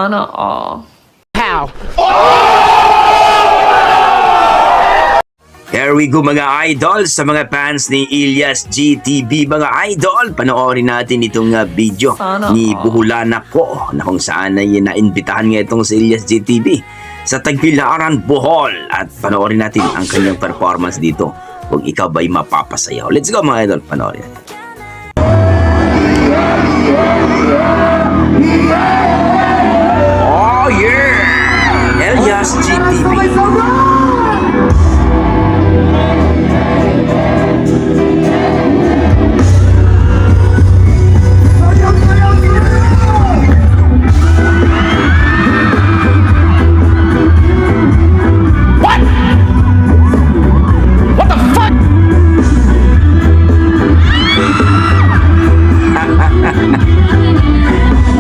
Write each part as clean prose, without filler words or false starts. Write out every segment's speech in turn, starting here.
Sana all. How? Here we go mga idol, sa mga fans ni Ilyas GTV mga idol, panoorin natin itong video Sana ni all. Buhulanak ko na kung saan ay naimbitahan nga itong si Ilyas GTV sa Tagbilaran, Bohol, at panoorin natin ang kanyang performance dito kung ikaw ba'y mapapasayaw. Let's go mga idol, panoorin natin. Oh yeah! Ilyas GTV.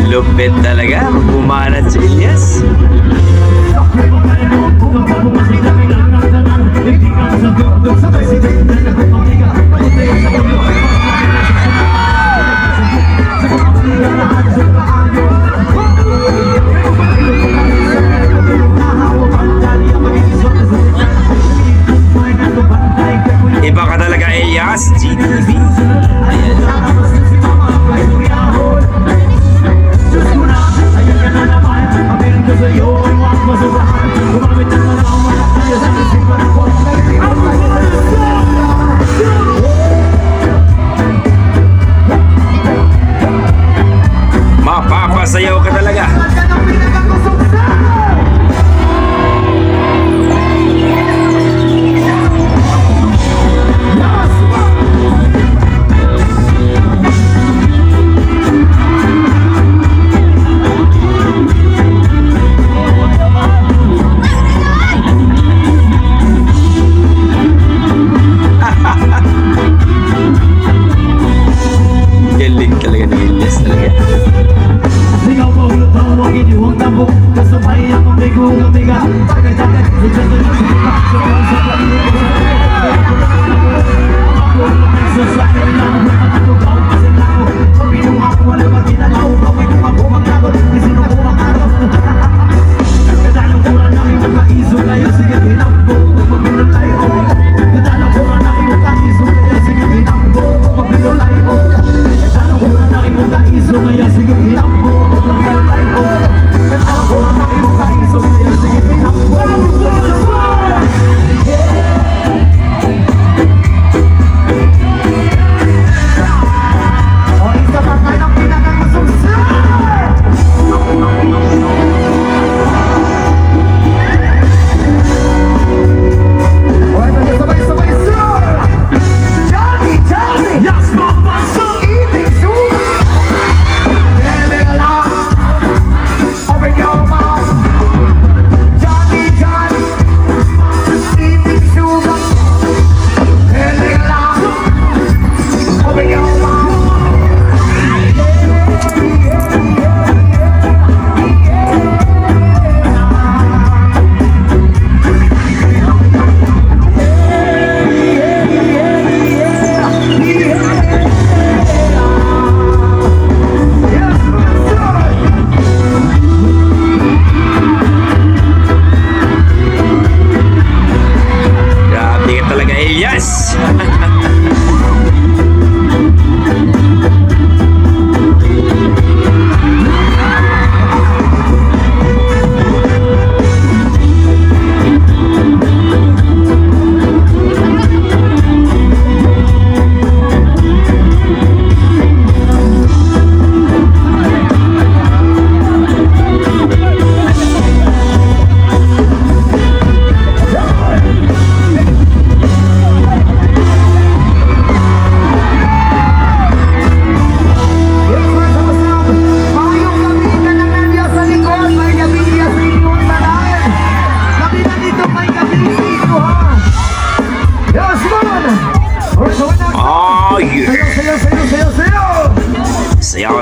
Lupit talaga, bumanat si Ilyas. Iba ka talaga, Ilyas GTV. Ayan. Mapapasayaw ka talaga. Galing talaga ni Ilyas talaga. Sigaw ko ulit ang huwag iniwang tambok kasabay ang pambigo ng tiga tagay-tagay ito na lang sa paligid ako lang sa sakin lang matatugaw kasi lang ako pabinuha ko wala magkinalaw kaway kung ako maglagot isino ko makaraw kadalaw ko na namin magkaiso kaya sige tinambo magbinulay ko kadalaw ko na namin magkaiso kaya sige tinambo magbinulay ko kadalaw ko na namin magkaiso kaya sige tinambo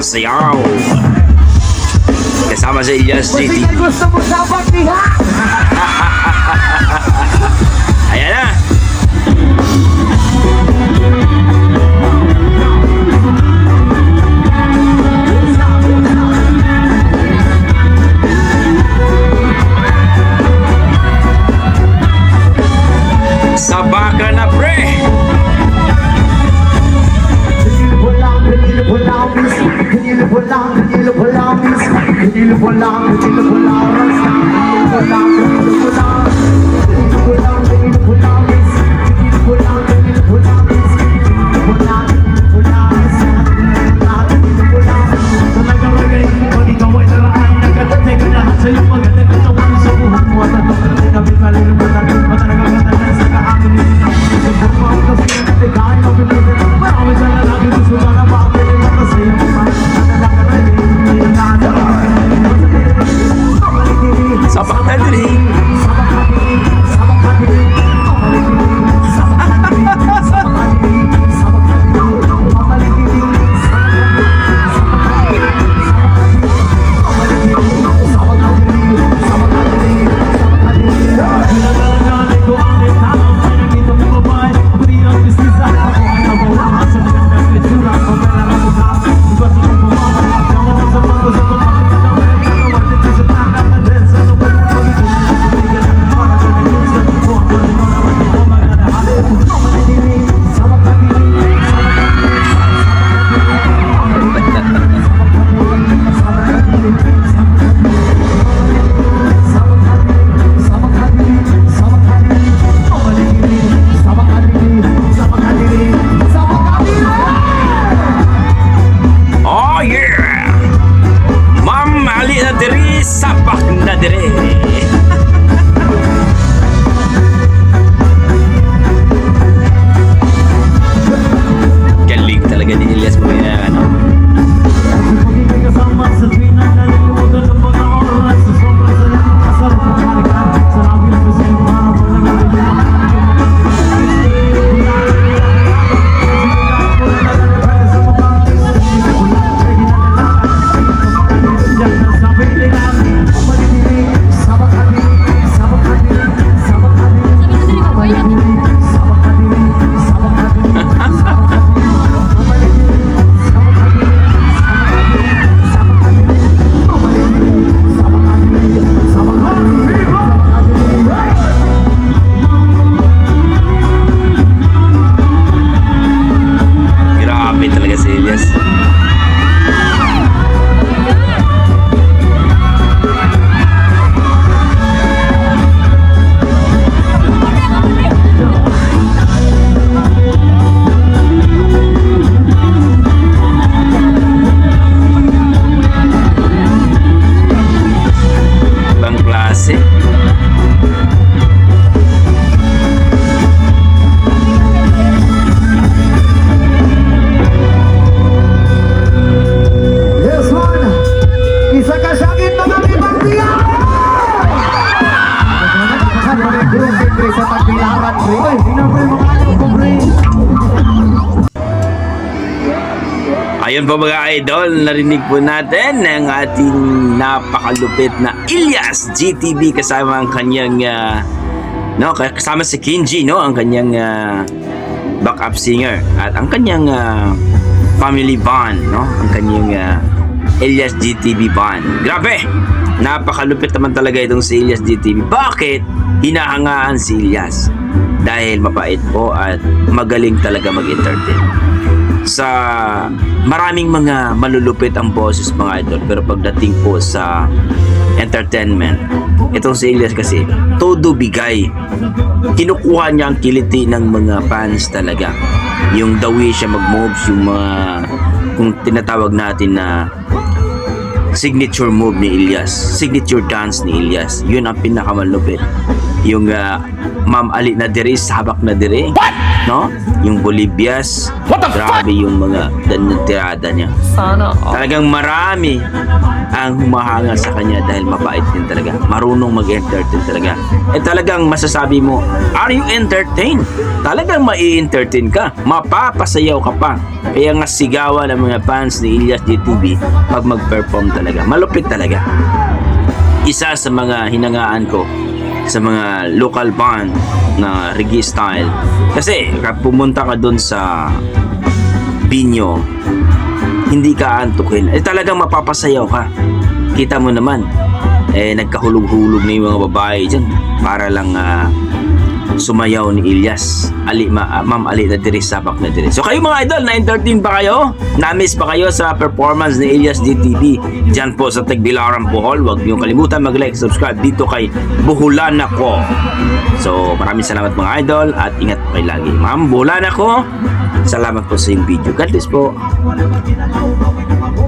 Sayaw. Kasama si Ilyas GTV. Gusto mo sa pagdiha? Ayan na. Uy, tingnan po yung mga ano, pobre. Ayun po mga idol, narinig po natin ang ating napakalupit na Ilyas GTV kasama ang kanyang kasama si Kinji, no, ang kanyang backup singer at ang kanyang family band, no, ang kanyang Ilyas GTV band. Grabe! Napakalupit naman talaga itong si Ilyas GTV. Bakit hinahangaan si Ilyas? Dahil mabait po at magaling talaga mag-entertain. Sa maraming mga malulupit ang boses mga idol, pero pagdating po sa entertainment, itong si Ilyas kasi todo bigay. Kinukuha niya ang kiliti ng mga fans talaga. Yung the way siya mag-moves, yung mga kung tinatawag natin na signature move ni Ilyas, signature dance ni Ilyas, yun ang pinakamalupit. Yung Ma'am Ali na dire, sabak na dire, no? Yung Bolivias, grabe yung mga tirada niya. Talagang marami ang humahanga sa kanya dahil mabait din talaga. Marunong mag-entertain talaga. Talagang masasabi mo, are you entertained? Talagang mai-entertain ka. Mapapasayaw ka pa. Kaya nga sigawan ng mga fans ni Ilyas GTV pag mag-perform talaga. Malupit talaga. Isa sa mga hinangaan ko sa mga local band na reggae style. Kasi kapag pumunta ka doon sa binyo, hindi ka antukin. Talagang mapapasayaw ka. Kita mo naman, nagkahulog-hulog na yung mga babae dyan para lang sumayaw ni Ilyas. Ma'am Ali na dire, sabak na dire. So kayo mga idol, na-entertain ba kayo? Na-miss ba kayo sa performance ni Ilyas GTV? Diyan po sa Tagbilaran, Bohol. Huwag niyong kalimutan mag-like, subscribe dito kay Buhulan Ako. So maraming salamat mga idol at ingat po kayo lagi. Ma'am, Buhulan Ako. Salamat po sa iyong video. God bless po. Wala pag ginagaw, gawin mo